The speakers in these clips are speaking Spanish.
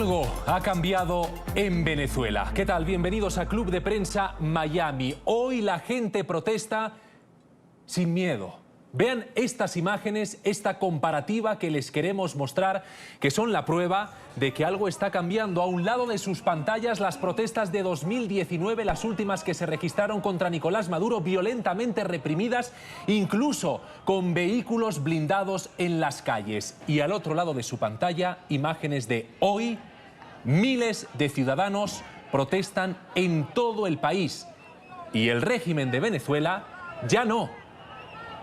Algo ha cambiado en Venezuela. ¿Qué tal? Bienvenidos a Club de Prensa Miami. Hoy la gente protesta sin miedo. Vean estas imágenes, esta comparativa que les queremos mostrar, que son la prueba de que algo está cambiando. A un lado de sus pantallas, las protestas de 2019, las últimas que se registraron contra Nicolás Maduro, violentamente reprimidas, incluso con vehículos blindados en las calles. Y al otro lado de su pantalla, imágenes de hoy. Miles de ciudadanos protestan en todo el país. Y el régimen de Venezuela ya no.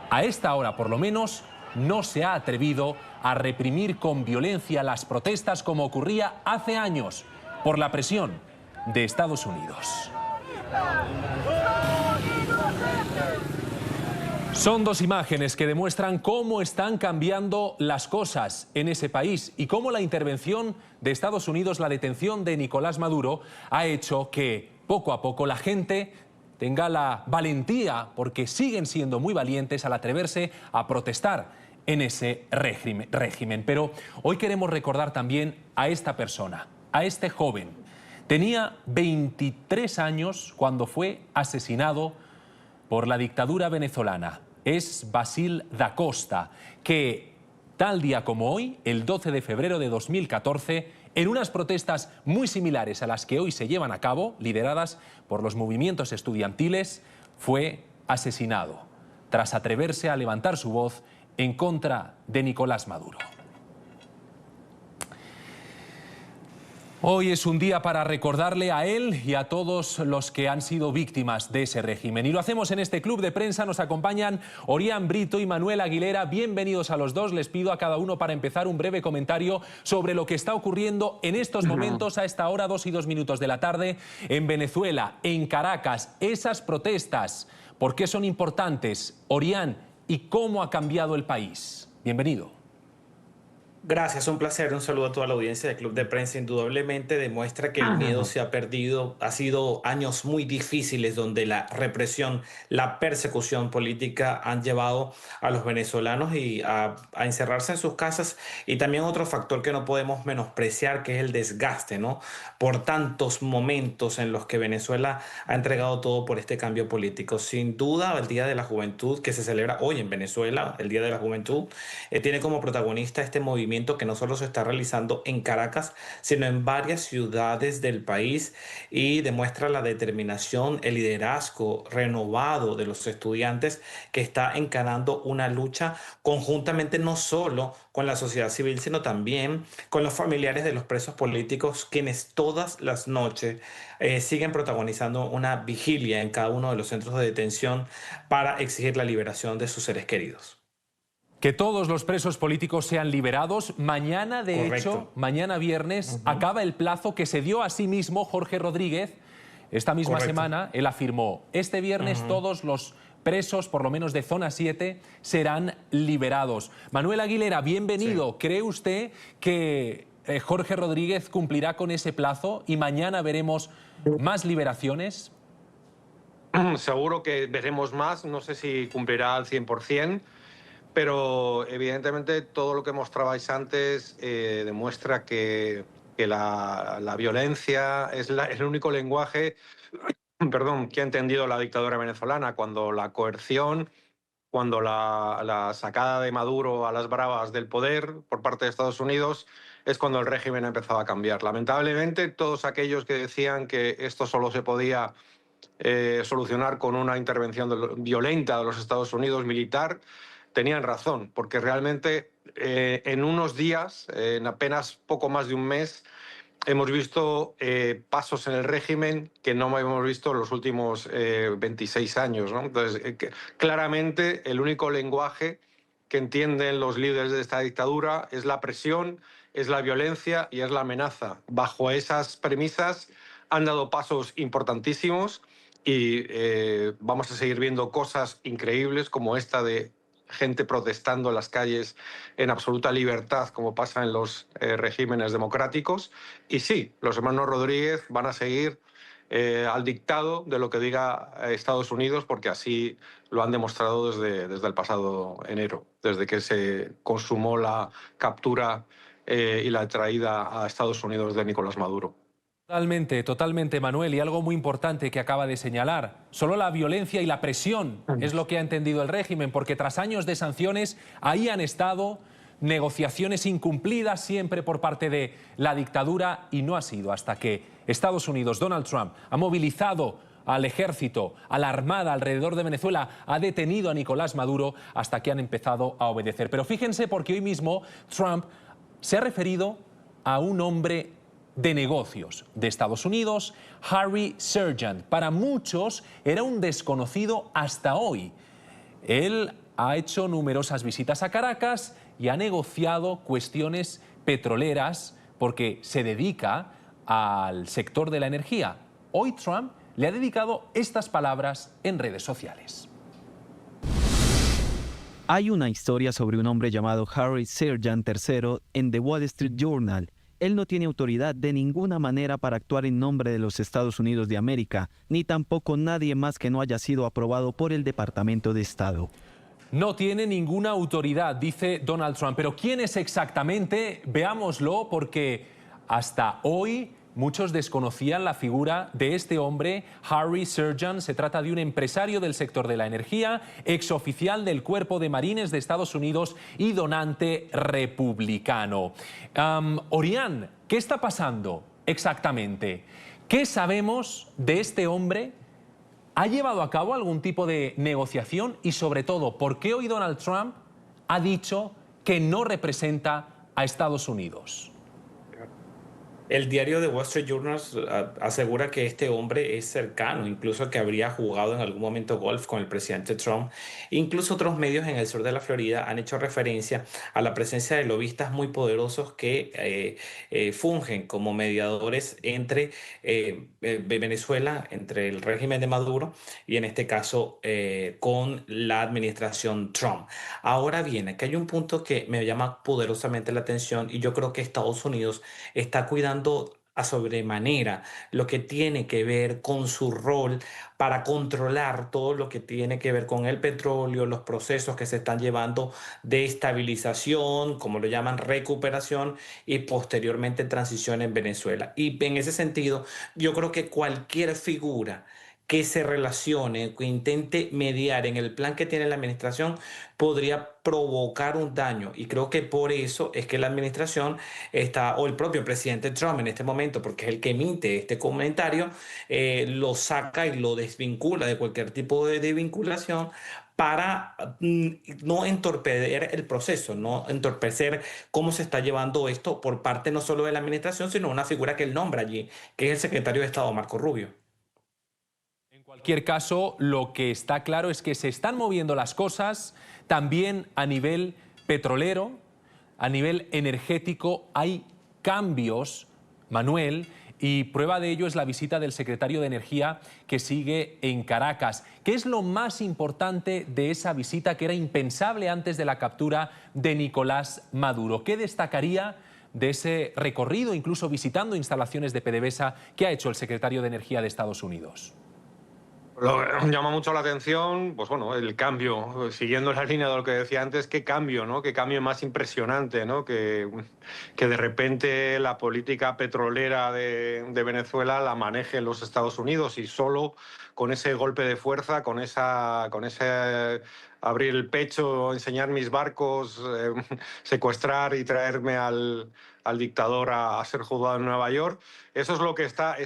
A esta hora, por lo menos, no se ha atrevido a reprimir con violencia las protestas como ocurría hace años, por la presión de Estados Unidos. Son dos imágenes que demuestran cómo están cambiando las cosas en ese país y cómo la intervención de Estados Unidos, la detención de Nicolás Maduro, ha hecho que poco a poco la gente tenga la valentía, porque siguen siendo muy valientes al atreverse a protestar en ese régimen. Pero hoy queremos recordar también a esta persona, a este joven. Tenía 23 años cuando fue asesinado por la dictadura venezolana. Es Basil da Costa, que tal día como hoy, el 12 de febrero de 2014, en unas protestas muy similares a las que hoy se llevan a cabo, lideradas por los movimientos estudiantiles, fue asesinado tras atreverse a levantar su voz en contra de Nicolás Maduro. Hoy es un día para recordarle a él y a todos los que han sido víctimas de ese régimen. Y lo hacemos en este club de prensa. Nos acompañan Orián Brito y Manuel Aguilera. Bienvenidos a los dos. Les pido a cada uno para empezar un breve comentario sobre lo que está ocurriendo en estos momentos, a esta hora, 2:02 de la tarde, en Venezuela, en Caracas. Esas protestas, ¿por qué son importantes? Orián, ¿y cómo ha cambiado el país? Bienvenido. Gracias, un placer. Un saludo a toda la audiencia del Club de Prensa. Indudablemente demuestra que el miedo se ha perdido. Ha sido años muy difíciles donde la represión, la persecución política han llevado a los venezolanos a encerrarse en sus casas. Y también otro factor que no podemos menospreciar, que es el desgaste, ¿no? Por tantos momentos en los que Venezuela ha entregado todo por este cambio político. Sin duda, el Día de la Juventud, que se celebra hoy en Venezuela, el Día de la Juventud, tiene como protagonista este movimiento que no solo se está realizando en Caracas, sino en varias ciudades del país, y demuestra la determinación, el liderazgo renovado de los estudiantes, que está encarando una lucha conjuntamente no solo con la sociedad civil, sino también con los familiares de los presos políticos, quienes todas las noches siguen protagonizando una vigilia en cada uno de los centros de detención para exigir la liberación de sus seres queridos. Que todos los presos políticos sean liberados. Mañana, de hecho, mañana viernes, acaba el plazo que se dio a sí mismo Jorge Rodríguez. Esta misma semana, él afirmó, este viernes todos los presos, por lo menos de Zona 7, serán liberados. Manuel Aguilera, bienvenido. Sí. ¿Cree usted que Jorge Rodríguez cumplirá con ese plazo y mañana veremos más liberaciones? Seguro que veremos más, no sé si cumplirá al 100%. Pero evidentemente todo lo que mostrabais antes demuestra que la violencia es el único lenguaje que ha entendido la dictadura venezolana, cuando la coerción, cuando la sacada de Maduro a las bravas del poder por parte de Estados Unidos, es cuando el régimen ha empezado a cambiar. Lamentablemente, todos aquellos que decían que esto solo se podía solucionar con una intervención violenta de los Estados Unidos, militar, tenían razón, porque realmente en unos días, en apenas poco más de un mes, hemos visto pasos en el régimen que no hemos visto en los últimos 26 años, ¿no? Entonces, claramente el único lenguaje que entienden los líderes de esta dictadura es la presión, es la violencia y es la amenaza. Bajo esas premisas han dado pasos importantísimos y vamos a seguir viendo cosas increíbles como esta de gente protestando en las calles en absoluta libertad, como pasa en los regímenes democráticos. Y sí, los hermanos Rodríguez van a seguir al dictado de lo que diga Estados Unidos, porque así lo han demostrado desde el pasado enero, desde que se consumó la captura y la traída a Estados Unidos de Nicolás Maduro. Totalmente, totalmente, Manuel. Y algo muy importante que acaba de señalar. Solo la violencia y la presión es lo que ha entendido el régimen, porque tras años de sanciones, ahí han estado negociaciones incumplidas siempre por parte de la dictadura, y no ha sido hasta que Estados Unidos, Donald Trump, ha movilizado al ejército, a la armada alrededor de Venezuela, ha detenido a Nicolás Maduro, hasta que han empezado a obedecer. Pero fíjense, porque hoy mismo Trump se ha referido a un hombre de negocios de Estados Unidos, Harry Sergent. Para muchos era un desconocido hasta hoy. Él ha hecho numerosas visitas a Caracas y ha negociado cuestiones petroleras porque se dedica al sector de la energía. Hoy Trump le ha dedicado estas palabras en redes sociales. Hay una historia sobre un hombre llamado Harry Sergent III en The Wall Street Journal. Él no tiene autoridad de ninguna manera para actuar en nombre de los Estados Unidos de América, ni tampoco nadie más que no haya sido aprobado por el Departamento de Estado. No tiene ninguna autoridad, dice Donald Trump. Pero ¿quién es exactamente? Veámoslo, porque hasta hoy muchos desconocían la figura de este hombre, Harry Sergent. Se trata de un empresario del sector de la energía, exoficial del Cuerpo de Marines de Estados Unidos y donante republicano. Orián, ¿qué está pasando exactamente? ¿Qué sabemos de este hombre? ¿Ha llevado a cabo algún tipo de negociación? Y sobre todo, ¿por qué hoy Donald Trump ha dicho que no representa a Estados Unidos? El diario The Wall Street Journal asegura que este hombre es cercano, incluso que habría jugado en algún momento golf con el presidente Trump. Incluso otros medios en el sur de la Florida han hecho referencia a la presencia de lobistas muy poderosos que fungen como mediadores entre Venezuela, entre el régimen de Maduro y en este caso con la administración Trump. Ahora bien, aquí hay un punto que me llama poderosamente la atención y yo creo que Estados Unidos está cuidando a sobremanera lo que tiene que ver con su rol para controlar todo lo que tiene que ver con el petróleo, los procesos que se están llevando de estabilización, como lo llaman, recuperación y posteriormente transición en Venezuela. Y en ese sentido, yo creo que cualquier figura que se relacione, que intente mediar en el plan que tiene la administración, podría provocar un daño. Y creo que por eso es que la administración está, o el propio presidente Trump en este momento, porque es el que emite este comentario, lo saca y lo desvincula de cualquier tipo de vinculación para no entorpecer el proceso, no entorpecer cómo se está llevando esto por parte no solo de la administración, sino una figura que él nombra allí, que es el secretario de Estado, Marco Rubio. En cualquier caso, lo que está claro es que se están moviendo las cosas también a nivel petrolero, a nivel energético. Hay cambios, Manuel, y prueba de ello es la visita del secretario de Energía que sigue en Caracas. ¿Qué es lo más importante de esa visita que era impensable antes de la captura de Nicolás Maduro? ¿Qué destacaría de ese recorrido, incluso visitando instalaciones de PDVSA, que ha hecho el secretario de Energía de Estados Unidos? Lo que llama mucho la atención, pues bueno, el cambio, siguiendo la línea de lo que decía antes, qué cambio, ¿no? Qué cambio más impresionante, ¿no? Que de repente la política petrolera de Venezuela la maneje los Estados Unidos y solo con ese golpe de fuerza, con ese abrir el pecho, enseñar mis barcos, secuestrar y traerme al dictador a ser juzgado en Nueva York. Eso es lo que está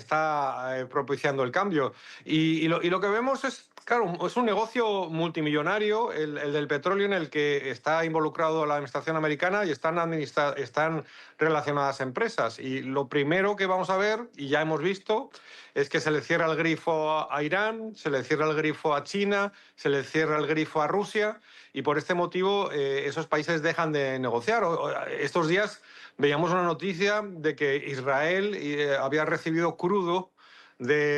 propiciando el cambio. Y lo que vemos es, claro, es un negocio multimillonario, el del petróleo, en el que está involucrado la administración americana y están relacionadas empresas. Y lo primero que vamos a ver, y ya hemos visto, es que se le cierra el grifo a Irán, se le cierra el grifo a China, se le cierra el grifo a Rusia, y por este motivo esos países dejan de negociar. Estos días veíamos una noticia de que Israel había recibido crudo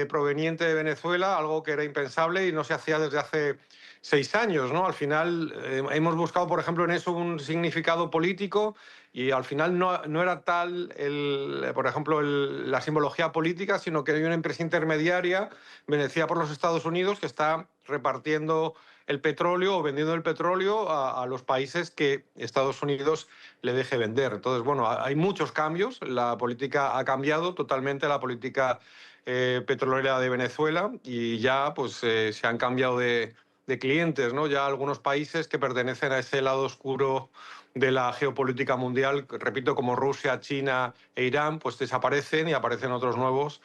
proveniente de Venezuela, algo que era impensable y no se hacía desde hace 6 años, ¿no? Al final hemos buscado, por ejemplo, en eso un significado político Y al final no era tal, por ejemplo, la simbología política, sino que hay una empresa intermediaria bendecida por los Estados Unidos que está repartiendo el petróleo o vendiendo el petróleo a los países que Estados Unidos le deje vender. Entonces, bueno, hay muchos cambios. La política ha cambiado totalmente, la política petrolera de Venezuela, y ya pues se han cambiado de clientes, ¿no? Ya algunos países que pertenecen a ese lado oscuro de la geopolítica mundial, repito, como Rusia, China e Irán, pues desaparecen y aparecen otros nuevos,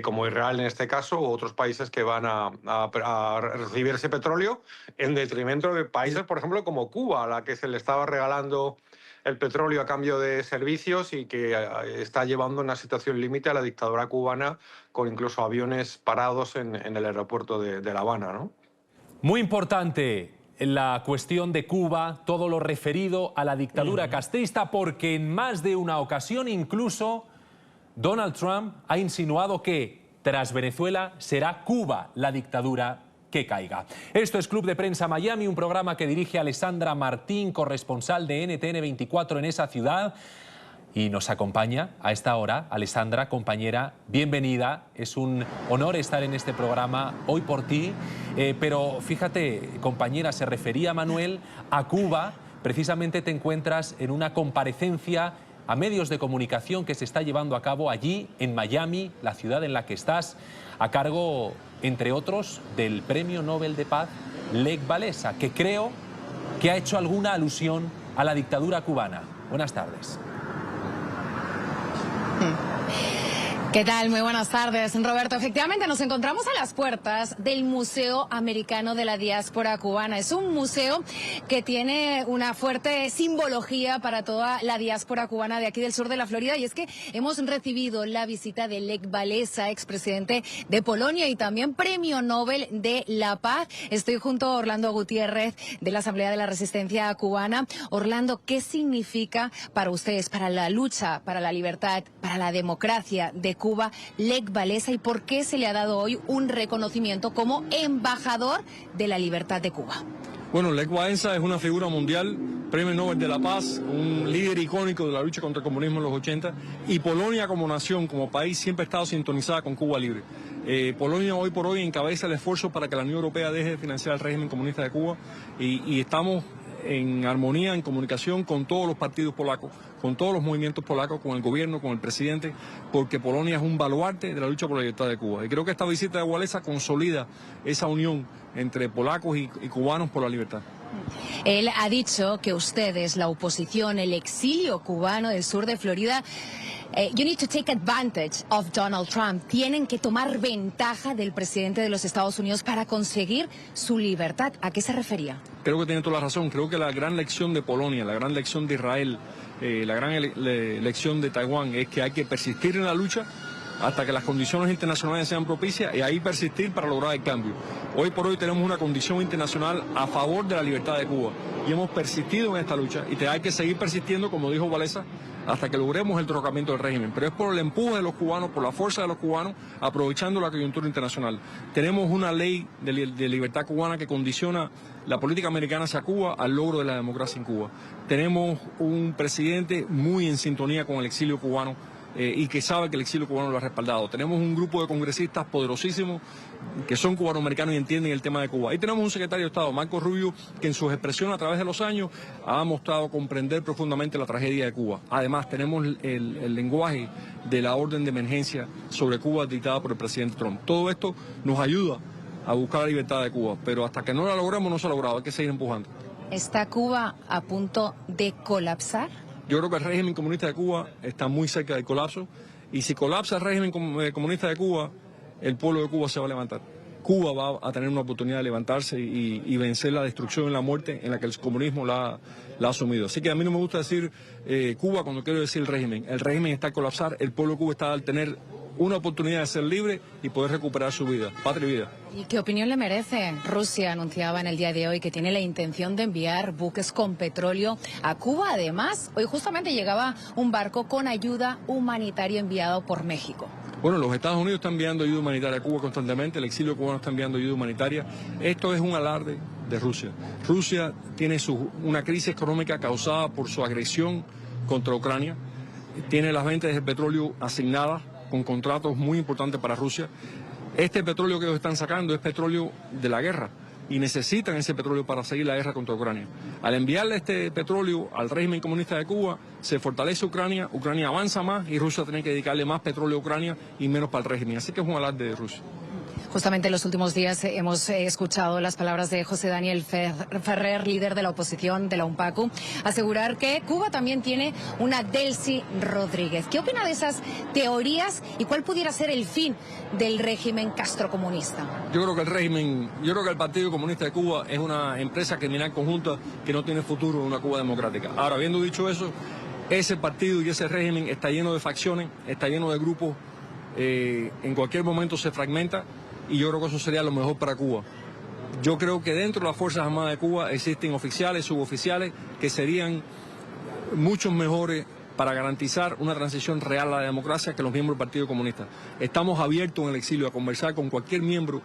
como Israel en este caso, u otros países que van a recibir ese petróleo en detrimento de países, por ejemplo, como Cuba, a la que se le estaba regalando el petróleo a cambio de servicios y que está llevando una situación límite a la dictadura cubana, con incluso aviones parados en el aeropuerto de La Habana, ¿no? Muy importante la cuestión de Cuba, todo lo referido a la dictadura castrista, porque en más de una ocasión incluso Donald Trump ha insinuado que tras Venezuela será Cuba la dictadura que caiga. Esto es Club de Prensa Miami, un programa que dirige Alessandra Martín, corresponsal de NTN 24 en esa ciudad. Y nos acompaña a esta hora, Alessandra, compañera, bienvenida. Es un honor estar en este programa hoy por ti. Pero fíjate, compañera, se refería Manuel a Cuba. Precisamente te encuentras en una comparecencia a medios de comunicación que se está llevando a cabo allí, en Miami, la ciudad en la que estás, a cargo, entre otros, del Premio Nobel de Paz, Lech Walesa, que creo que ha hecho alguna alusión a la dictadura cubana. Buenas tardes. ¿Qué tal? Muy buenas tardes, Roberto. Efectivamente, nos encontramos a las puertas del Museo Americano de la Diáspora Cubana. Es un museo que tiene una fuerte simbología para toda la diáspora cubana de aquí del sur de la Florida, y es que hemos recibido la visita de Lech Walesa, expresidente de Polonia y también Premio Nobel de la Paz. Estoy junto a Orlando Gutiérrez de la Asamblea de la Resistencia Cubana. Orlando, ¿qué significa para ustedes, para la lucha, para la libertad, para la democracia de Cuba, Lech Walesa, y por qué se le ha dado hoy un reconocimiento como embajador de la libertad de Cuba? Bueno, Lech Walesa es una figura mundial, Premio Nobel de la Paz, un líder icónico de la lucha contra el comunismo en los 80, y Polonia como nación, como país, siempre ha estado sintonizada con Cuba libre. Polonia hoy por hoy encabeza el esfuerzo para que la Unión Europea deje de financiar el régimen comunista de Cuba, y estamos en armonía, en comunicación con todos los partidos polacos, con todos los movimientos polacos, con el gobierno, con el presidente, porque Polonia es un baluarte de la lucha por la libertad de Cuba. Y creo que esta visita de Walesa consolida esa unión entre polacos y cubanos por la libertad. Él ha dicho que ustedes, la oposición, el exilio cubano del sur de Florida, you need to take advantage of Donald Trump. Tienen que tomar ventaja del presidente de los Estados Unidos para conseguir su libertad. ¿A qué se refería? Creo que tiene toda la razón. Creo que la gran lección de Polonia, la gran lección de Israel, la gran lección de Taiwán es que hay que persistir en la lucha hasta que las condiciones internacionales sean propicias, y ahí persistir para lograr el cambio. Hoy por hoy tenemos una condición internacional a favor de la libertad de Cuba y hemos persistido en esta lucha, y hay que seguir persistiendo, como dijo Walesa, hasta que logremos el derrocamiento del régimen. Pero es por el empuje de los cubanos, por la fuerza de los cubanos, aprovechando la coyuntura internacional. Tenemos una ley de libertad cubana que condiciona la política americana hacia Cuba al logro de la democracia en Cuba. Tenemos un presidente muy en sintonía con el exilio cubano, y que sabe que el exilio cubano lo ha respaldado. Tenemos un grupo de congresistas poderosísimos que son cubanoamericanos y entienden el tema de Cuba. Y tenemos un secretario de Estado, Marco Rubio, que en sus expresiones a través de los años ha mostrado comprender profundamente la tragedia de Cuba. Además, tenemos el lenguaje de la orden de emergencia sobre Cuba dictada por el presidente Trump. Todo esto nos ayuda a buscar la libertad de Cuba, pero hasta que no la logremos no se ha logrado, hay que seguir empujando. ¿Está Cuba a punto de colapsar? Yo creo que el régimen comunista de Cuba está muy cerca del colapso, y si colapsa el régimen comunista de Cuba, el pueblo de Cuba se va a levantar. Cuba va a tener una oportunidad de levantarse y vencer la destrucción y la muerte en la que el comunismo la ha asumido. Así que a mí no me gusta decir Cuba cuando quiero decir el régimen. El régimen está a colapsar, el pueblo de Cuba está al tener una oportunidad de ser libre y poder recuperar su vida, patria y vida. ¿Y qué opinión le merece? Rusia anunciaba en el día de hoy que tiene la intención de enviar buques con petróleo a Cuba. Además, hoy justamente llegaba un barco con ayuda humanitaria enviado por México. Bueno, los Estados Unidos están enviando ayuda humanitaria a Cuba constantemente, el exilio cubano está enviando ayuda humanitaria. Esto es un alarde de Rusia. Rusia tiene una crisis económica causada por su agresión contra Ucrania. Tiene las ventas de petróleo asignadas con contratos muy importantes para Rusia. Este petróleo que ellos están sacando es petróleo de la guerra y necesitan ese petróleo para seguir la guerra contra Ucrania. Al enviarle este petróleo al régimen comunista de Cuba, se fortalece Ucrania, Ucrania avanza más y Rusia tiene que dedicarle más petróleo a Ucrania y menos para el régimen. Así que es un alarde de Rusia. Justamente en los últimos días hemos escuchado las palabras de José Daniel Ferrer, líder de la oposición de la UNPACU, asegurar que Cuba también tiene una Delcy Rodríguez. ¿Qué opina de esas teorías y cuál pudiera ser el fin del régimen castrocomunista? Yo creo que el Partido Comunista de Cuba es una empresa criminal conjunta que no tiene futuro en una Cuba democrática. Ahora, habiendo dicho eso, ese partido y ese régimen está lleno de facciones, está lleno de grupos, en cualquier momento se fragmenta. Y yo creo que eso sería lo mejor para Cuba. Yo creo que dentro de las Fuerzas Armadas de Cuba existen oficiales, suboficiales, que serían muchos mejores para garantizar una transición real a la democracia que los miembros del Partido Comunista. Estamos abiertos en el exilio a conversar con cualquier miembro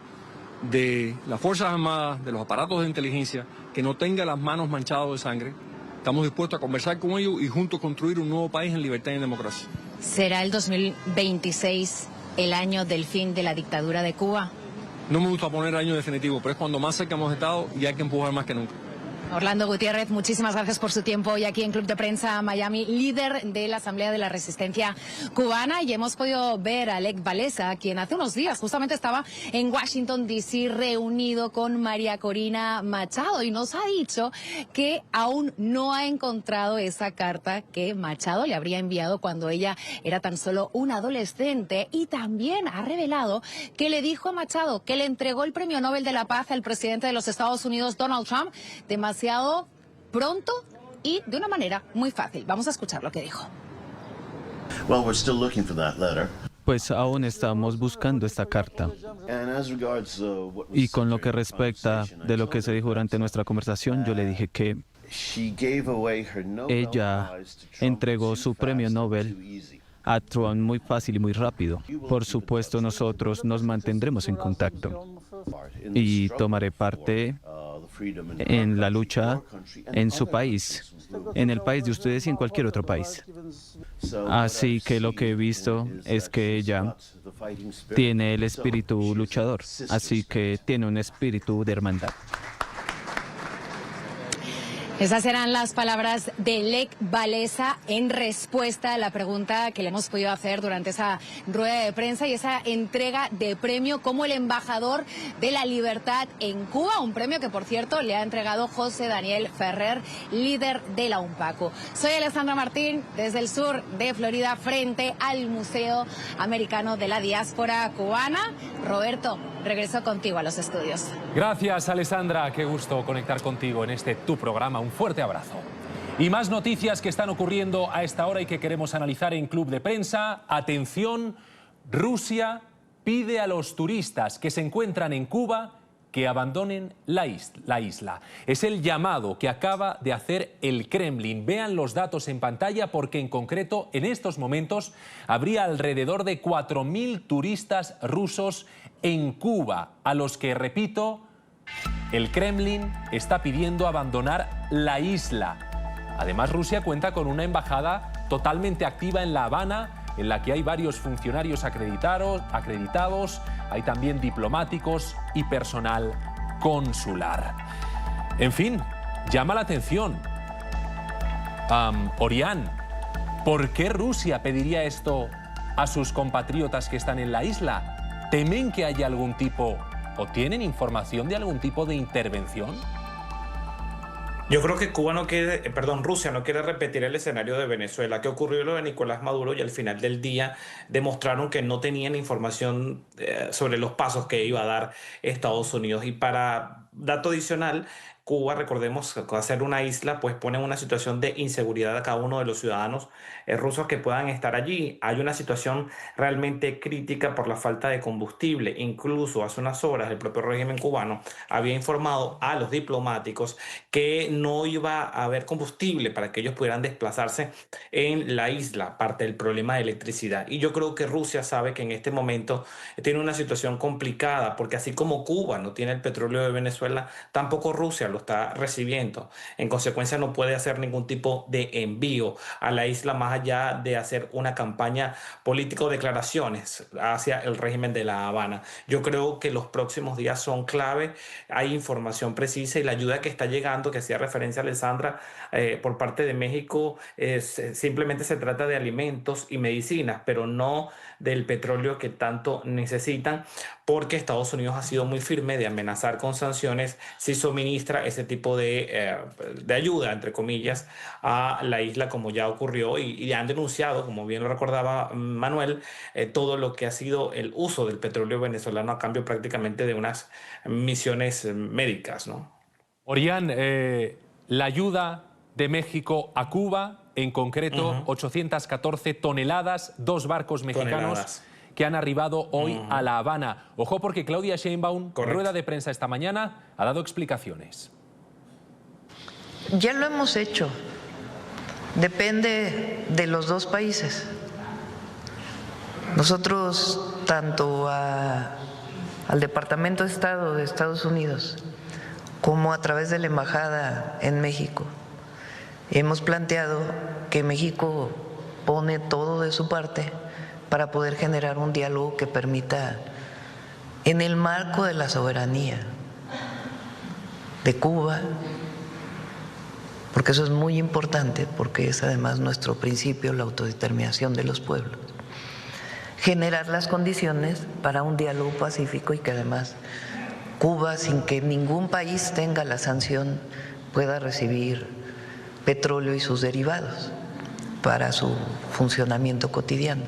de las Fuerzas Armadas, de los aparatos de inteligencia, que no tenga las manos manchadas de sangre. Estamos dispuestos a conversar con ellos y juntos construir un nuevo país en libertad y en democracia. ¿Será el 2026 el año del fin de la dictadura de Cuba? No me gusta poner año definitivo, pero es cuando más cerca hemos estado y hay que empujar más que nunca. Orlando Gutiérrez, muchísimas gracias por su tiempo hoy aquí en Club de Prensa Miami, líder de la Asamblea de la Resistencia Cubana. Y hemos podido ver a Lech Walesa, quien hace unos días justamente estaba en Washington, D.C., reunido con María Corina Machado. Y nos ha dicho que aún no ha encontrado esa carta que Machado le habría enviado cuando ella era tan solo una adolescente. Y también ha revelado que le dijo a Machado que le entregó el Premio Nobel de la Paz al presidente de los Estados Unidos, Donald Trump, demasiado pronto y de una manera muy fácil. Vamos a escuchar lo que dijo. Pues aún estamos buscando esta carta. Y con lo que respecta de lo que se dijo durante nuestra conversación, yo le dije que ella entregó su premio Nobel a Trump muy fácil y muy rápido. Por supuesto, nosotros nos mantendremos en contacto y tomaré parte en la lucha en su país, en el país de ustedes y en cualquier otro país. Así que lo que he visto es que ella tiene el espíritu luchador, así que tiene un espíritu de hermandad. Esas eran las palabras de Lech Walesa en respuesta a la pregunta que le hemos podido hacer durante esa rueda de prensa y esa entrega de premio como el embajador de la libertad en Cuba, un premio que, por cierto, le ha entregado José Daniel Ferrer, líder de la UNPACU. Soy Alessandra Martín, desde el sur de Florida, frente al Museo Americano de la Diáspora Cubana. Roberto, regreso contigo a los estudios. Gracias, Alessandra. Qué gusto conectar contigo en este tu programa. Un fuerte abrazo. Y más noticias que están ocurriendo a esta hora y que queremos analizar en Club de Prensa. Atención, Rusia pide a los turistas que se encuentran en Cuba que abandonen la isla. Es el llamado que acaba de hacer el Kremlin. Vean los datos en pantalla porque en concreto en estos momentos habría alrededor de 4.000 turistas rusos en Cuba, a los que, repito, el Kremlin está pidiendo abandonar la isla. Además, Rusia cuenta con una embajada totalmente activa en La Habana, en la que hay varios funcionarios acreditados, hay también diplomáticos y personal consular. En fin, llama la atención. Orián, ¿por qué Rusia pediría esto a sus compatriotas que están en la isla? ¿Temen que haya algún tipo o tienen información de algún tipo de intervención? Yo creo que Rusia no quiere repetir el escenario de Venezuela. ¿Qué ocurrió lo de Nicolás Maduro? Y al final del día demostraron que no tenían información sobre los pasos que iba a dar Estados Unidos. Y para dato adicional, Cuba, recordemos que al ser una isla, pues pone en una situación de inseguridad a cada uno de los ciudadanos rusos que puedan estar allí. Hay una situación realmente crítica por la falta de combustible. Incluso hace unas horas el propio régimen cubano había informado a los diplomáticos que no iba a haber combustible para que ellos pudieran desplazarse en la isla, parte del problema de electricidad. Y yo creo que Rusia sabe que en este momento tiene una situación complicada, porque así como Cuba no tiene el petróleo de Venezuela, tampoco Rusia lo está recibiendo. En consecuencia, no puede hacer ningún tipo de envío a la isla más allá de hacer una campaña política o declaraciones hacia el régimen de La Habana. Yo creo que los próximos días son clave. Hay información precisa y la ayuda que está llegando, que hacía referencia a Alessandra, por parte de México, simplemente se trata de alimentos y medicinas, pero no del petróleo que tanto necesitan, porque Estados Unidos ha sido muy firme de amenazar con sanciones si suministra ese tipo de ayuda, entre comillas, a la isla, como ya ocurrió, y han denunciado, como bien lo recordaba Manuel, todo lo que ha sido el uso del petróleo venezolano a cambio prácticamente de unas misiones médicas, ¿no? Orián, la ayuda de México a Cuba, en concreto 814 toneladas, 2 barcos mexicanos que han arribado hoy a La Habana. Ojo, porque Claudia Sheinbaum, en rueda de prensa esta mañana, ha dado explicaciones. Ya lo hemos hecho. Depende de los dos países. Nosotros, tanto al Departamento de Estado de Estados Unidos como a través de la Embajada en México, hemos planteado que México pone todo de su parte para poder generar un diálogo que permita, en el marco de la soberanía de Cuba, porque eso es muy importante, porque es además nuestro principio, la autodeterminación de los pueblos, generar las condiciones para un diálogo pacífico y que además Cuba, sin que ningún país tenga la sanción, pueda recibir petróleo y sus derivados para su funcionamiento cotidiano.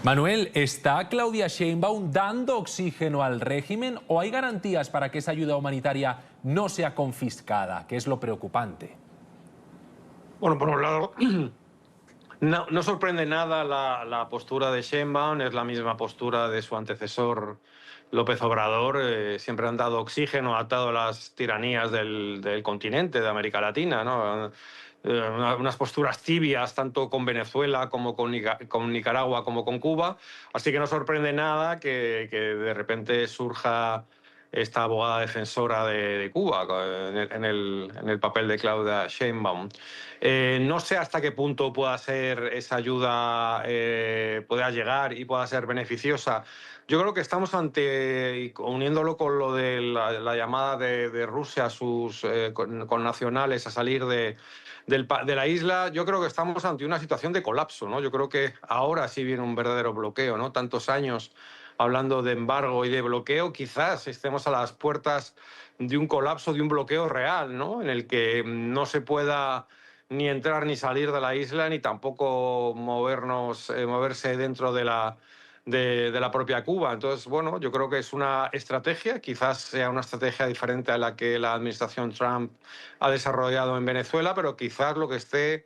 Manuel, ¿está Claudia Sheinbaum dando oxígeno al régimen o hay garantías para que esa ayuda humanitaria no sea confiscada, que es lo preocupante? Bueno, por un lado, no sorprende nada la postura de Sheinbaum, es la misma postura de su antecesor López Obrador. Siempre han dado oxígeno, atado a las tiranías del continente, de América Latina, ¿no? Unas posturas tibias tanto con Venezuela como con Nicaragua como con Cuba, así que no sorprende nada que de repente surja esta abogada defensora de Cuba en el papel de Claudia Sheinbaum. No sé hasta qué punto pueda ser esa ayuda, pueda llegar y pueda ser beneficiosa. Yo creo que estamos ante, uniéndolo con lo de la llamada de Rusia a sus connacionales a salir de la isla, yo creo que estamos ante una situación de colapso, ¿no? Yo creo que ahora sí viene un verdadero bloqueo, ¿no? Tantos años hablando de embargo y de bloqueo, quizás estemos a las puertas de un colapso, de un bloqueo real, ¿no? En el que no se pueda ni entrar ni salir de la isla, ni tampoco moverse dentro de la propia Cuba. Entonces, bueno, yo creo que es una estrategia, quizás sea una estrategia diferente a la que la administración Trump ha desarrollado en Venezuela, pero quizás lo que esté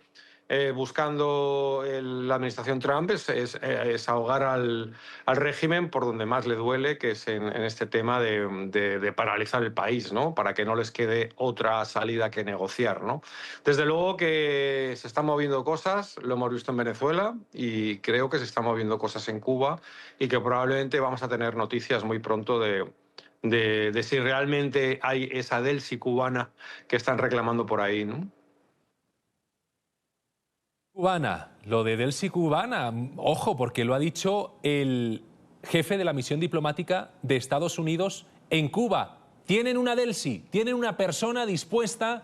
buscando la administración Trump es ahogar al régimen por donde más le duele, que es en este tema de paralizar el país, ¿no? Para que no les quede otra salida que negociar, ¿no? Desde luego que se están moviendo cosas, lo hemos visto en Venezuela y creo que se están moviendo cosas en Cuba y que probablemente vamos a tener noticias muy pronto de si realmente hay esa delsi cubana que están reclamando por ahí, ¿no? Cubana, lo de delsi cubana, ojo, porque lo ha dicho el jefe de la misión diplomática de Estados Unidos en Cuba. Tienen una delsi, tienen una persona dispuesta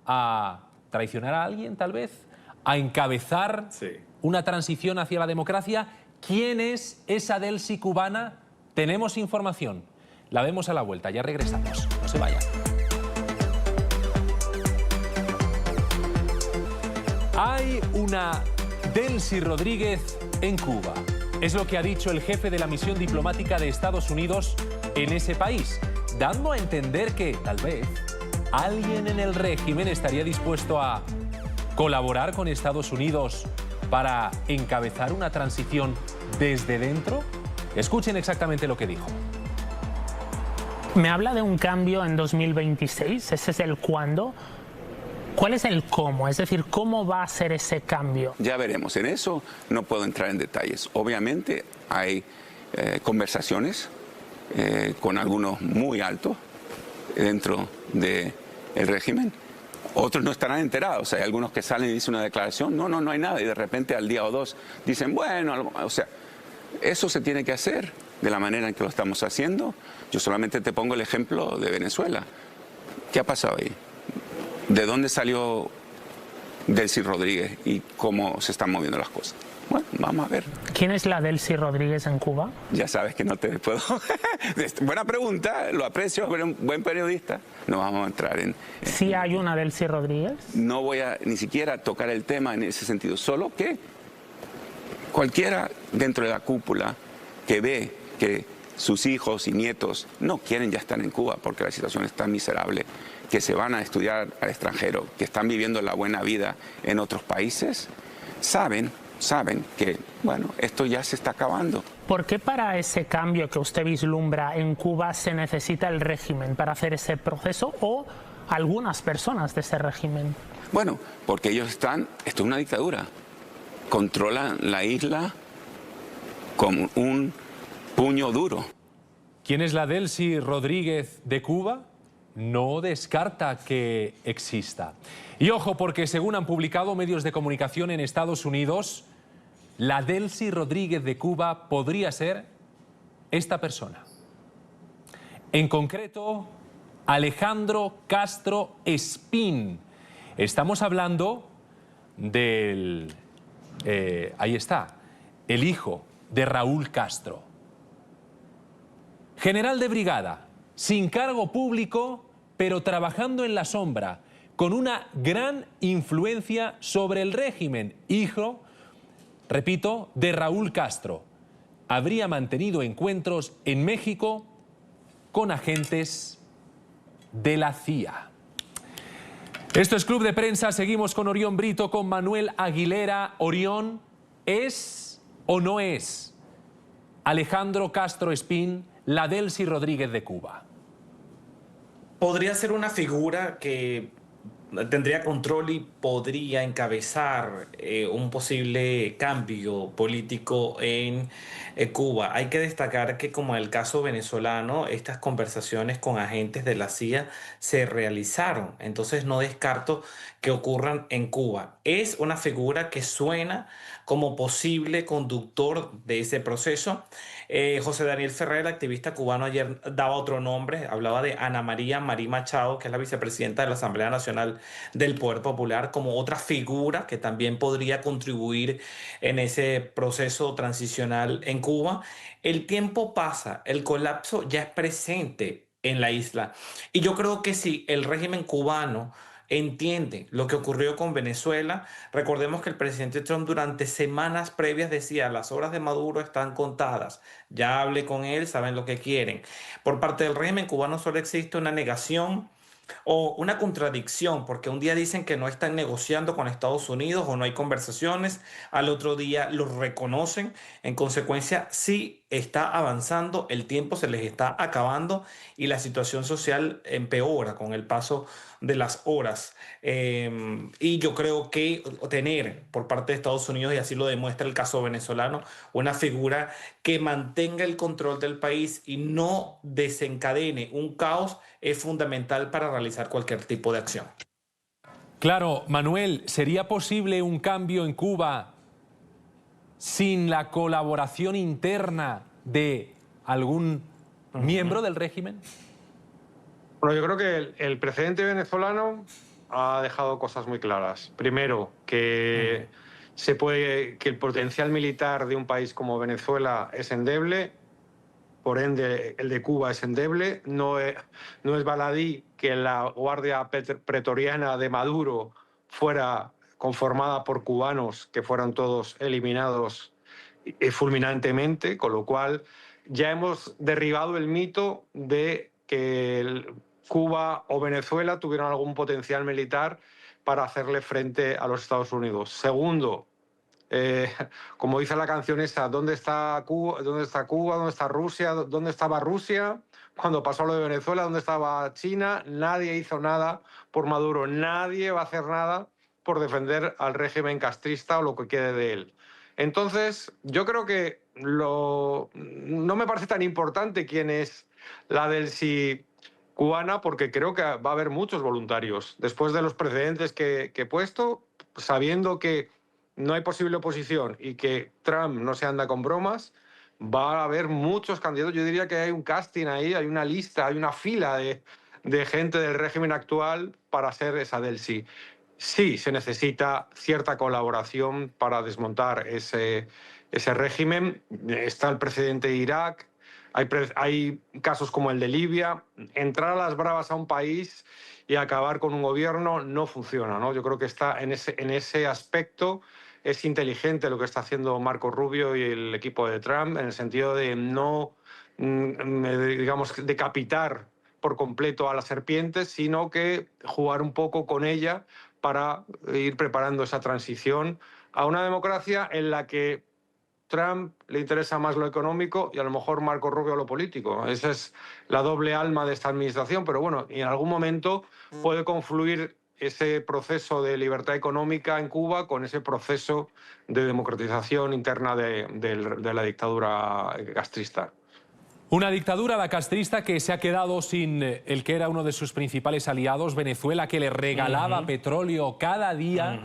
a traicionar a alguien, tal vez, a encabezar una transición hacia la democracia. ¿Quién es esa delsi cubana? Tenemos información. La vemos a la vuelta, ya regresamos. No se vayan. Hay una Delcy Rodríguez en Cuba. Es lo que ha dicho el jefe de la misión diplomática de Estados Unidos en ese país, dando a entender que, tal vez, alguien en el régimen estaría dispuesto a colaborar con Estados Unidos para encabezar una transición desde dentro. Escuchen exactamente lo que dijo. Me habla de un cambio en 2026, ese es el cuándo. ¿Cuál es el cómo? Es decir, ¿cómo va a ser ese cambio? Ya veremos. En eso no puedo entrar en detalles. Obviamente hay conversaciones con algunos muy altos dentro del régimen. Otros no estarán enterados. Hay algunos que salen y dicen una declaración, no hay nada, y de repente al día o dos dicen, bueno, o sea, eso se tiene que hacer de la manera en que lo estamos haciendo. Yo solamente te pongo el ejemplo de Venezuela. ¿Qué ha pasado ahí? ¿De dónde salió Delcy Rodríguez y cómo se están moviendo las cosas? Bueno, vamos a ver. ¿Quién es la Delcy Rodríguez en Cuba? Ya sabes que no te puedo... Buena pregunta, lo aprecio, pero un buen periodista. No vamos a entrar en... ¿Sí hay una Delcy Rodríguez? No voy a ni siquiera tocar el tema en ese sentido, solo que cualquiera dentro de la cúpula que ve que sus hijos y nietos no quieren ya estar en Cuba porque la situación es tan miserable, que se van a estudiar al extranjero, que están viviendo la buena vida en otros países, saben que, bueno, esto ya se está acabando. ¿Por qué para ese cambio que usted vislumbra en Cuba se necesita el régimen para hacer ese proceso o algunas personas de ese régimen? Bueno, porque ellos esto es una dictadura, controlan la isla con un puño duro. ¿Quién es la Delcy Rodríguez de Cuba? No descarta que exista. Y ojo, porque según han publicado medios de comunicación en Estados Unidos, la Delcy Rodríguez de Cuba podría ser esta persona. En concreto, Alejandro Castro Espín. Estamos hablando del... ahí está, el hijo de Raúl Castro. General de brigada, sin cargo público, pero trabajando en la sombra, con una gran influencia sobre el régimen. Hijo, repito, de Raúl Castro. Habría mantenido encuentros en México con agentes de la CIA. Esto es Club de Prensa. Seguimos con Orión Brito, con Manuel Aguilera. Orión, ¿es o no es Alejandro Castro Espín la Delcy Rodríguez de Cuba? Podría ser una figura que tendría control y podría encabezar un posible cambio político en Cuba. Hay que destacar que, como en el caso venezolano, estas conversaciones con agentes de la CIA se realizaron. Entonces no descarto que ocurran en Cuba. Es una figura que suena como posible conductor de ese proceso. José Daniel Ferrer, activista cubano, ayer daba otro nombre, hablaba de Ana María Marí Machado, que es la vicepresidenta de la Asamblea Nacional del Poder Popular, como otra figura que también podría contribuir en ese proceso transicional en Cuba. El tiempo pasa, el colapso ya es presente en la isla. Y yo creo que si el régimen cubano entiende lo que ocurrió con Venezuela, recordemos que el presidente Trump durante semanas previas decía: las horas de Maduro están contadas, ya hablé con él, saben lo que quieren. Por parte del régimen cubano solo existe una negación o una contradicción, porque un día dicen que no están negociando con Estados Unidos o no hay conversaciones, al otro día los reconocen. En consecuencia, sí está avanzando, el tiempo se les está acabando y la situación social empeora con el paso de las horas. Y yo creo que tener por parte de Estados Unidos, y así lo demuestra el caso venezolano, una figura que mantenga el control del país y no desencadene un caos es fundamental para realizar cualquier tipo de acción. Claro, Manuel, ¿sería posible un cambio en Cuba sin la colaboración interna de algún miembro del régimen? Bueno, yo creo que el presidente venezolano ha dejado cosas muy claras. Primero, que que el potencial militar de un país como Venezuela es endeble, por ende el de Cuba es endeble. No es baladí que la Guardia Pretoriana de Maduro fuera conformada por cubanos que fueran todos eliminados fulminantemente, con lo cual ya hemos derribado el mito de que Cuba o Venezuela tuvieron algún potencial militar para hacerle frente a los Estados Unidos. Segundo, como dice la canción esa, ¿dónde está Cuba? ¿Dónde está Cuba? ¿Dónde está Rusia? ¿Dónde estaba Rusia? Cuando pasó lo de Venezuela, ¿dónde estaba China? Nadie hizo nada por Maduro. Nadie va a hacer nada por defender al régimen castrista o lo que quede de él. Entonces, yo creo que no me parece tan importante quién es la Delcy cubana, porque creo que va a haber muchos voluntarios. Después de los precedentes que he puesto, sabiendo que no hay posible oposición y que Trump no se anda con bromas, va a haber muchos candidatos. Yo diría que hay un casting ahí, hay una lista, hay una fila de gente del régimen actual para ser esa del sí. Sí, se necesita cierta colaboración para desmontar ese régimen. Está el precedente de Irak, hay casos como el de Libia. Entrar a las bravas a un país y acabar con un gobierno no funciona, ¿no? Yo creo que está en ese aspecto. Es inteligente lo que está haciendo Marco Rubio y el equipo de Trump, en el sentido de no, digamos, decapitar por completo a las serpientes, sino que jugar un poco con ella para ir preparando esa transición a una democracia en la que Trump le interesa más lo económico y a lo mejor Marco Rubio lo político. Esa es la doble alma de esta administración, pero bueno, en algún momento puede confluir ese proceso de libertad económica en Cuba con ese proceso de democratización interna de la dictadura castrista. Una dictadura, la castrista, que se ha quedado sin el que era uno de sus principales aliados, Venezuela, que le regalaba petróleo cada día,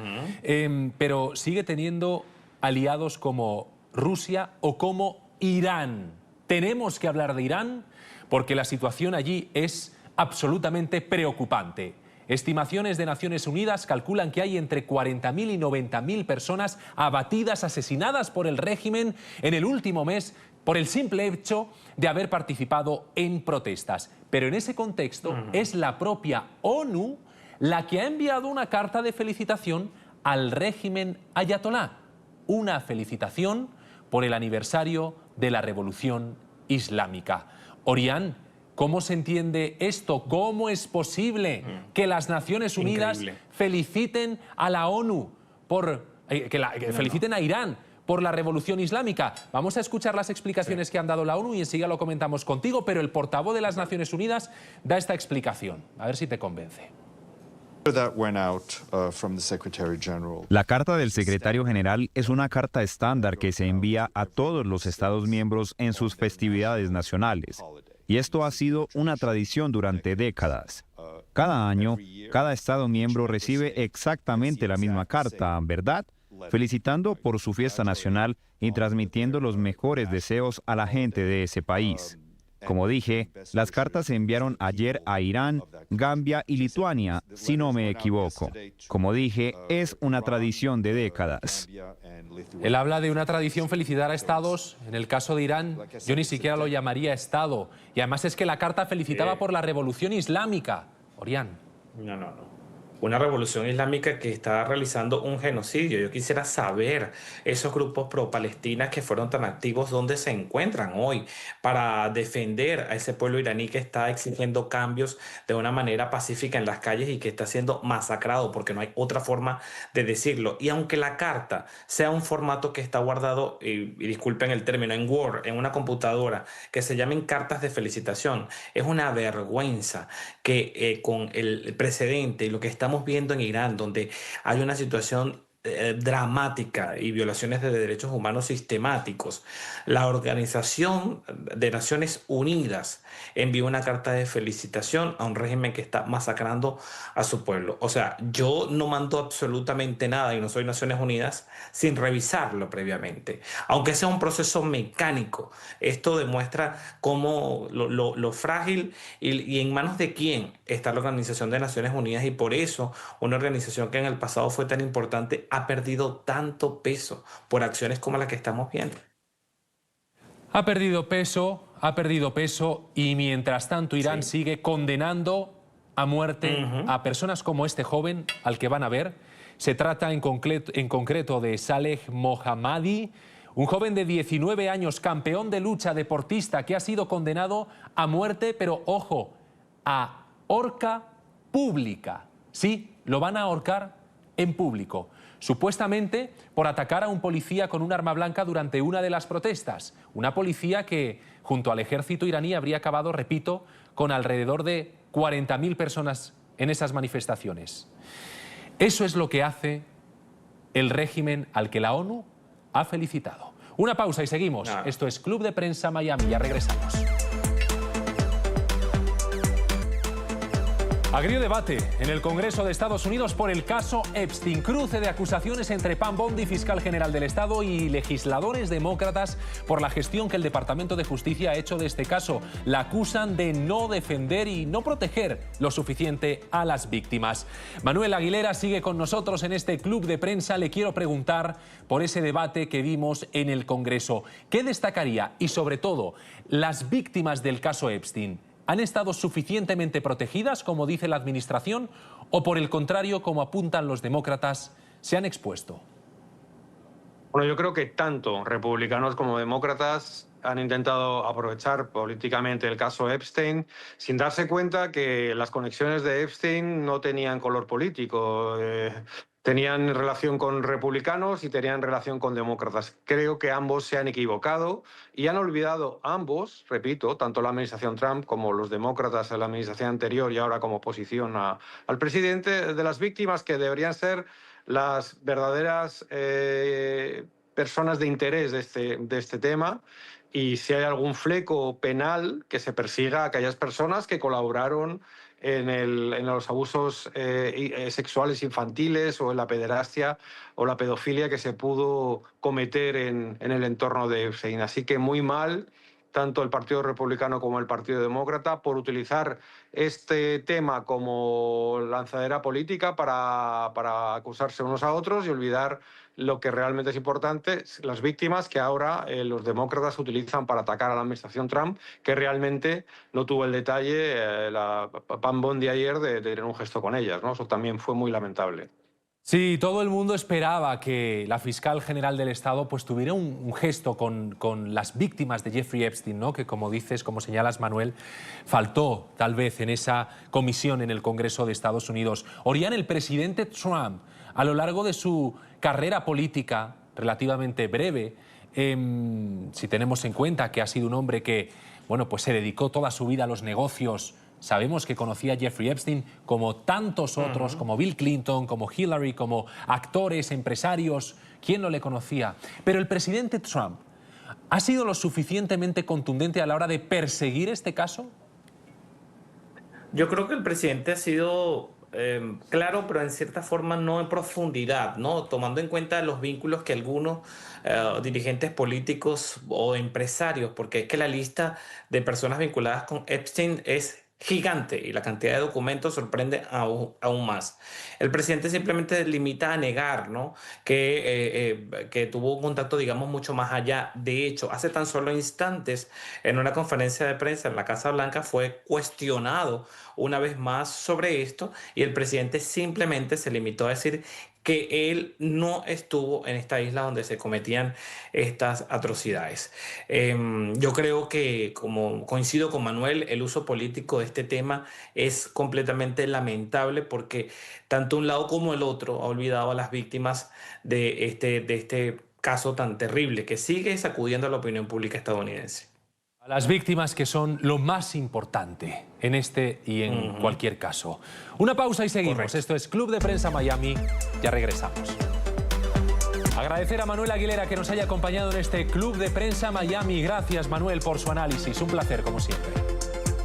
pero sigue teniendo aliados como Rusia o como Irán. Tenemos que hablar de Irán porque la situación allí es absolutamente preocupante. Estimaciones de Naciones Unidas calculan que hay entre 40.000 y 90.000 personas abatidas, asesinadas por el régimen en el último mes por el simple hecho de haber participado en protestas. Pero en ese contexto es la propia ONU la que ha enviado una carta de felicitación al régimen ayatolá. Una felicitación por el aniversario de la Revolución Islámica. Orián, ¿cómo se entiende esto? ¿Cómo es posible que las Naciones Unidas feliciten a la ONU por feliciten a Irán por la Revolución Islámica? Vamos a escuchar las explicaciones que han dado la ONU y enseguida lo comentamos contigo, pero el portavoz de las Naciones Unidas da esta explicación. A ver si te convence. La carta del secretario general es una carta estándar que se envía a todos los Estados miembros en sus festividades nacionales. Y esto ha sido una tradición durante décadas. Cada año, cada Estado miembro recibe exactamente la misma carta, ¿verdad? Felicitando por su fiesta nacional y transmitiendo los mejores deseos a la gente de ese país. Como dije, las cartas se enviaron ayer a Irán, Gambia y Lituania, si no me equivoco. Como dije, es una tradición de décadas. Él habla de una tradición felicitar a estados. En el caso de Irán, yo ni siquiera lo llamaría estado. Y además es que la carta felicitaba por la Revolución Islámica. Orián. No. Una revolución islámica que está realizando un genocidio. Yo quisiera saber esos grupos pro-palestinas que fueron tan activos, dónde se encuentran hoy para defender a ese pueblo iraní que está exigiendo cambios de una manera pacífica en las calles y que está siendo masacrado, porque no hay otra forma de decirlo. Y aunque la carta sea un formato que está guardado, y disculpen el término, en Word, en una computadora, que se llamen cartas de felicitación, es una vergüenza que con el precedente y lo que estamos viendo en Irán, donde hay una situación dramática y violaciones de derechos humanos sistemáticos, la Organización de Naciones Unidas envió una carta de felicitación a un régimen que está masacrando a su pueblo. O sea, yo no mando absolutamente nada y no soy Naciones Unidas sin revisarlo previamente. Aunque sea un proceso mecánico, esto demuestra cómo lo frágil y en manos de quién está la Organización de Naciones Unidas, y por eso una organización que en el pasado fue tan importante ha perdido tanto peso por acciones como las que estamos viendo. Ha perdido peso y mientras tanto Irán sigue condenando a muerte a personas como este joven al que van a ver. Se trata en concreto de Saleh Mohammadi, un joven de 19 años, campeón de lucha, deportista, que ha sido condenado a muerte, pero ojo, a horca pública. Sí, lo van a ahorcar en público, supuestamente por atacar a un policía con un arma blanca durante una de las protestas. Una policía que, junto al ejército iraní, habría acabado, repito, con alrededor de 40.000 personas en esas manifestaciones. Eso es lo que hace el régimen al que la ONU ha felicitado. Una pausa y seguimos. Esto es Club de Prensa Miami. Ya regresamos. Agrio debate en el Congreso de Estados Unidos por el caso Epstein. Cruce de acusaciones entre Pam Bondi, fiscal general del Estado, y legisladores demócratas por la gestión que el Departamento de Justicia ha hecho de este caso. La acusan de no defender y no proteger lo suficiente a las víctimas. Manuel Aguilera sigue con nosotros en este club de prensa. Le quiero preguntar por ese debate que vimos en el Congreso. ¿Qué destacaría? Y sobre todo, ¿las víctimas del caso Epstein han estado suficientemente protegidas, como dice la Administración, o por el contrario, como apuntan los demócratas, se han expuesto? Bueno, yo creo que tanto republicanos como demócratas han intentado aprovechar políticamente el caso Epstein sin darse cuenta que las conexiones de Epstein no tenían color político. Tenían relación con republicanos y tenían relación con demócratas. Creo que ambos se han equivocado y han olvidado ambos, repito, tanto la administración Trump como los demócratas en la administración anterior y ahora como oposición al presidente, de las víctimas que deberían ser las verdaderas personas de interés de este tema. Y si hay algún fleco penal, que se persiga a aquellas personas que colaboraron en los abusos sexuales infantiles o en la pederastia o la pedofilia que se pudo cometer en el entorno de Epstein. Así que muy mal tanto el Partido Republicano como el Partido Demócrata por utilizar este tema como lanzadera política para acusarse unos a otros y olvidar lo que realmente es importante, las víctimas que ahora los demócratas utilizan para atacar a la administración Trump, que realmente no tuvo el detalle, la Pam Bondi ayer, de tener un gesto con ellas, ¿no? Eso también fue muy lamentable. Sí, todo el mundo esperaba que la fiscal general del Estado pues tuviera un gesto con las víctimas de Jeffrey Epstein, ¿no? Que, como dices, como señalas, Manuel, faltó tal vez en esa comisión en el Congreso de Estados Unidos. Orián, el presidente Trump, a lo largo de su carrera política relativamente breve, si tenemos en cuenta que ha sido un hombre que, bueno, pues se dedicó toda su vida a los negocios. Sabemos que conocía a Jeffrey Epstein como tantos otros, como Bill Clinton, como Hillary, como actores, empresarios. ¿Quién no le conocía? Pero el presidente Trump, ¿ha sido lo suficientemente contundente a la hora de perseguir este caso? Yo creo que el presidente ha sido claro, pero en cierta forma no en profundidad, ¿no? Tomando en cuenta los vínculos que algunos dirigentes políticos o empresarios, porque es que la lista de personas vinculadas con Epstein es gigante y la cantidad de documentos sorprende aún más. El presidente simplemente limita a negar, ¿no? que tuvo un contacto, digamos, mucho más allá. De hecho, hace tan solo instantes, en una conferencia de prensa en la Casa Blanca, fue cuestionado una vez más sobre esto y el presidente simplemente se limitó a decir que él no estuvo en esta isla donde se cometían estas atrocidades. Yo creo que, como coincido con Manuel, el uso político de este tema es completamente lamentable porque tanto un lado como el otro ha olvidado a las víctimas de este caso tan terrible que sigue sacudiendo a la opinión pública estadounidense. A las víctimas, que son lo más importante en este y en cualquier caso. Una pausa y seguimos. Correcto. Esto es Club de Prensa Miami. Ya regresamos. Agradecer a Manuel Aguilera que nos haya acompañado en este Club de Prensa Miami. Gracias, Manuel, por su análisis. Un placer, como siempre.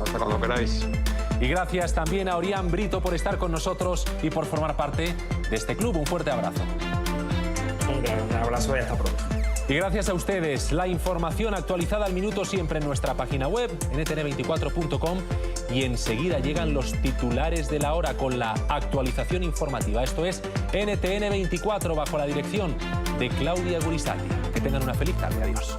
Hasta cuando queráis. Y gracias también a Orián Brito por estar con nosotros y por formar parte de este club. Un fuerte abrazo. Un abrazo y hasta pronto. Y gracias a ustedes, la información actualizada al minuto siempre en nuestra página web, ntn24.com, y enseguida llegan los titulares de la hora con la actualización informativa. Esto es NTN 24 bajo la dirección de Claudia Gurisati. Que tengan una feliz tarde. Adiós.